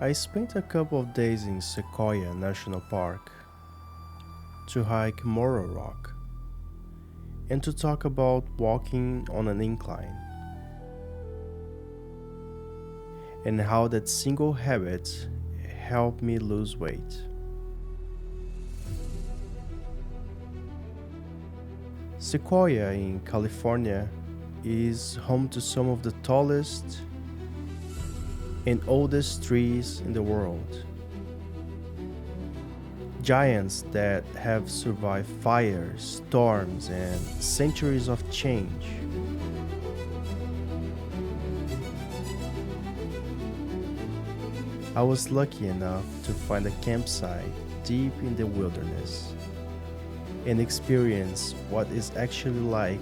I spent a couple of days in Sequoia National Park to hike Moro Rock and to talk about walking on an incline and how that single habit helped me lose weight. Sequoia in California is home to some of the tallest and oldest trees in the world. Giants that have survived fires, storms, and centuries of change. I was lucky enough to find a campsite deep in the wilderness and experience what it's actually like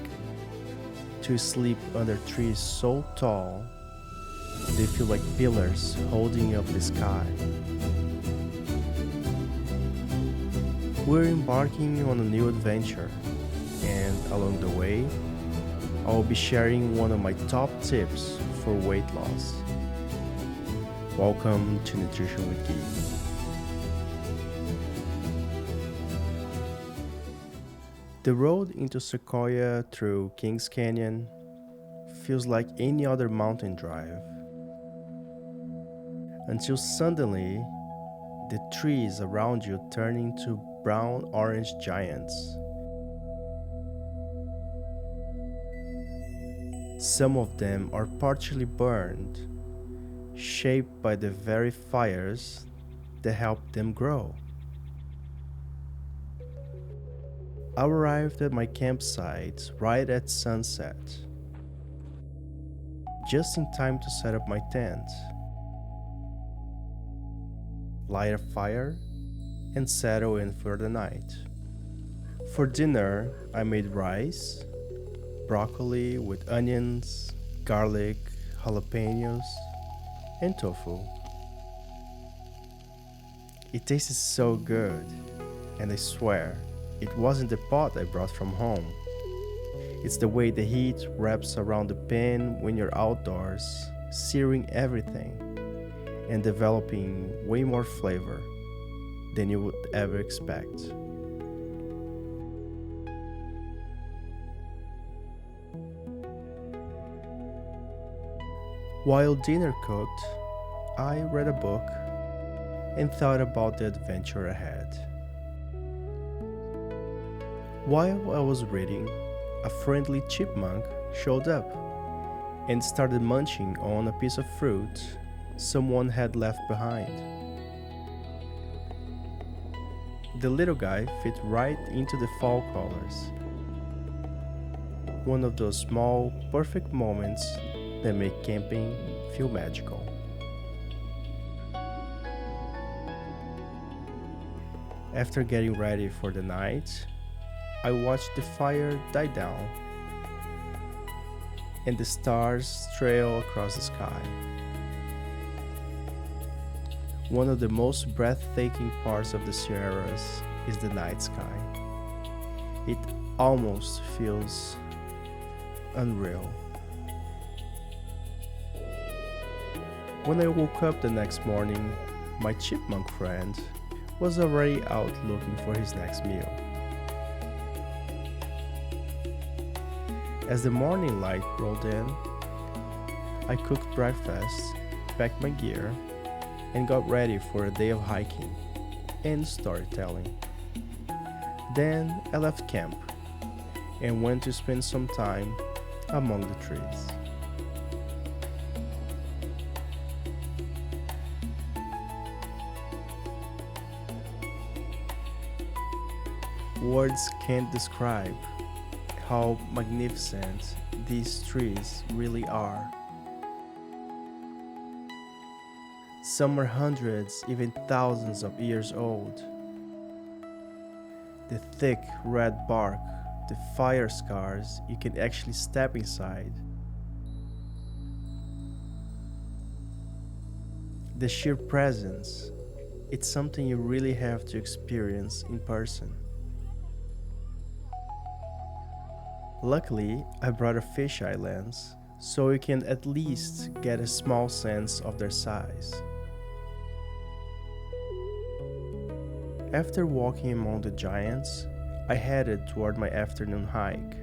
to sleep under trees so tall they feel like pillars holding up the sky. We're embarking on a new adventure, and along the way, I'll be sharing one of my top tips for weight loss. Welcome to Nutrition with Guy. The road into Sequoia through Kings Canyon feels like any other mountain drive, until suddenly the trees around you turn into brown-orange giants. Some of them are partially burned, shaped by the very fires that helped them grow. I arrived at my campsite right at sunset, just in time to set up my tent, light a fire, and settle in for the night. For dinner, I made rice, broccoli with onions, garlic, jalapenos, and tofu. It tasted so good, and I swear, it wasn't the pot I brought from home. It's the way the heat wraps around the pan when you're outdoors, searing everything and developing way more flavor than you would ever expect. While dinner cooked, I read a book and thought about the adventure ahead. While I was reading, a friendly chipmunk showed up and started munching on a piece of fruit someone had left behind. The little guy fit right into the fall colors. One of those small, perfect moments that make camping feel magical. After getting ready for the night, I watched the fire die down and the stars trail across the sky. One of the most breathtaking parts of the Sierras is the night sky. It almost feels unreal. When I woke up the next morning, my chipmunk friend was already out looking for his next meal. As the morning light rolled in, I cooked breakfast, packed my gear, and got ready for a day of hiking and storytelling. Then I left camp and went to spend some time among the trees. Words can't describe how magnificent these trees really are. Some are hundreds, even thousands of years old. The thick red bark, the fire scars, you can actually step inside. The sheer presence, it's something you really have to experience in person. Luckily, I brought a fisheye lens, so you can at least get a small sense of their size. After walking among the giants, I headed toward my afternoon hike.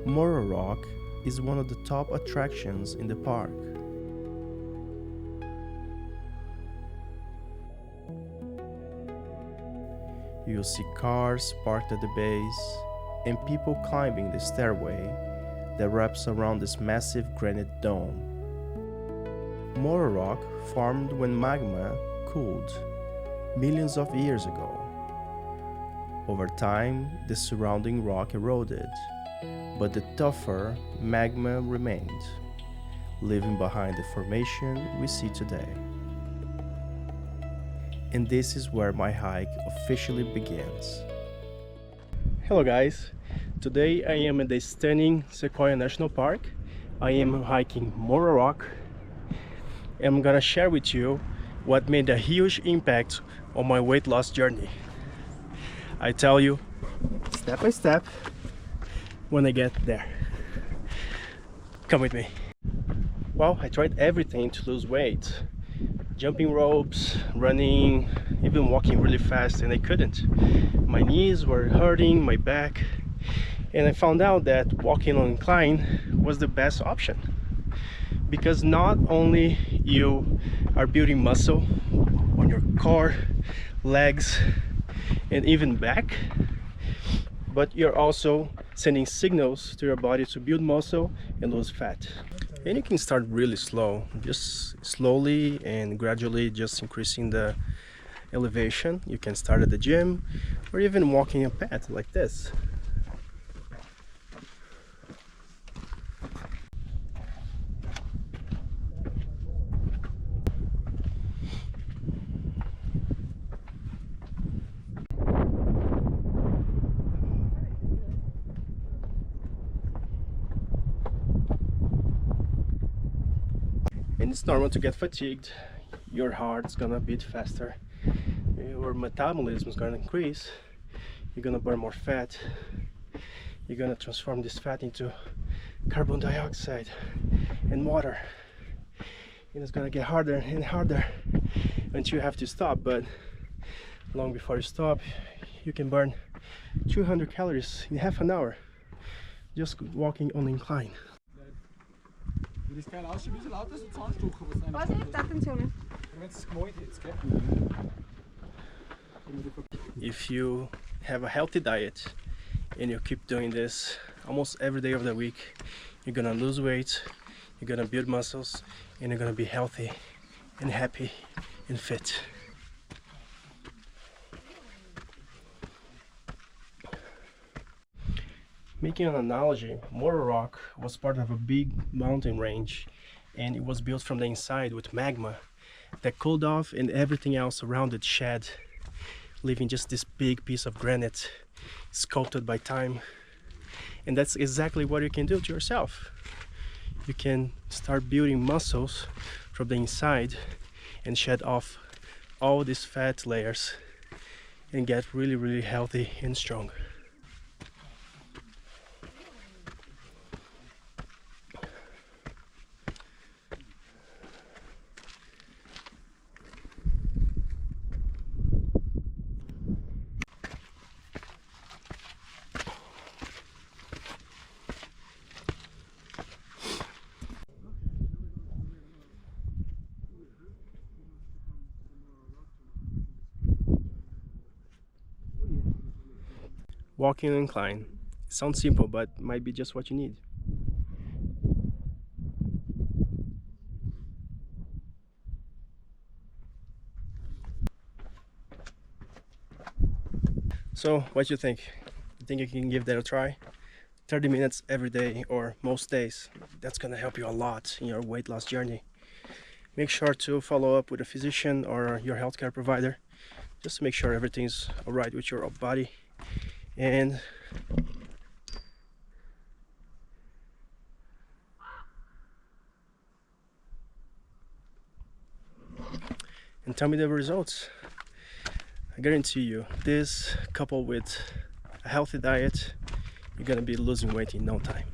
Moro Rock is one of the top attractions in the park. You'll see cars parked at the base and people climbing the stairway that wraps around this massive granite dome. Moro Rock formed when magma cooled millions of years ago. Over time, the surrounding rock eroded, but the tougher magma remained, leaving behind the formation we see today. And this is where my hike officially begins. Hello guys, today I am at the stunning Sequoia National Park. I am hiking Moro Rock. I'm gonna share with you what made a huge impact on my weight loss journey. I tell you step by step when I get there. Come with me. Well, I tried everything to lose weight. Jumping ropes, running, even walking really fast, and I couldn't. My knees were hurting, my back, and I found out that walking on incline was the best option, because not only you are building muscle on your core, legs, and even back, but you're also sending signals to your body to build muscle and lose fat. And you can start really slow, just slowly and gradually, just increasing the elevation. You can start at the gym or even walking a path like this. And it's normal to get fatigued. Your heart's gonna beat faster, your metabolism is gonna increase, you're gonna burn more fat, you're gonna transform this fat into carbon dioxide and water, and it's gonna get harder and harder until you have to stop. But long before you stop, you can burn 200 calories in half an hour just walking on the incline. If you have a healthy diet and you keep doing this almost every day of the week, you're gonna lose weight, you're gonna build muscles, and you're gonna be healthy and happy and fit. Making an analogy, Moro Rock was part of a big mountain range, and it was built from the inside with magma that cooled off and everything else around it shed, leaving just this big piece of granite sculpted by time. And that's exactly what you can do to yourself. You can start building muscles from the inside and shed off all these fat layers and get really, really healthy and strong. Walking an incline. It sounds simple, but might be just what you need. So, what do you think? You think you can give that a try? 30 minutes every day or most days. That's gonna help you a lot in your weight loss journey. Make sure to follow up with a physician or your healthcare provider, just to make sure everything's alright with your body. And tell me the results. I guarantee you, this coupled with a healthy diet, you're gonna be losing weight in no time.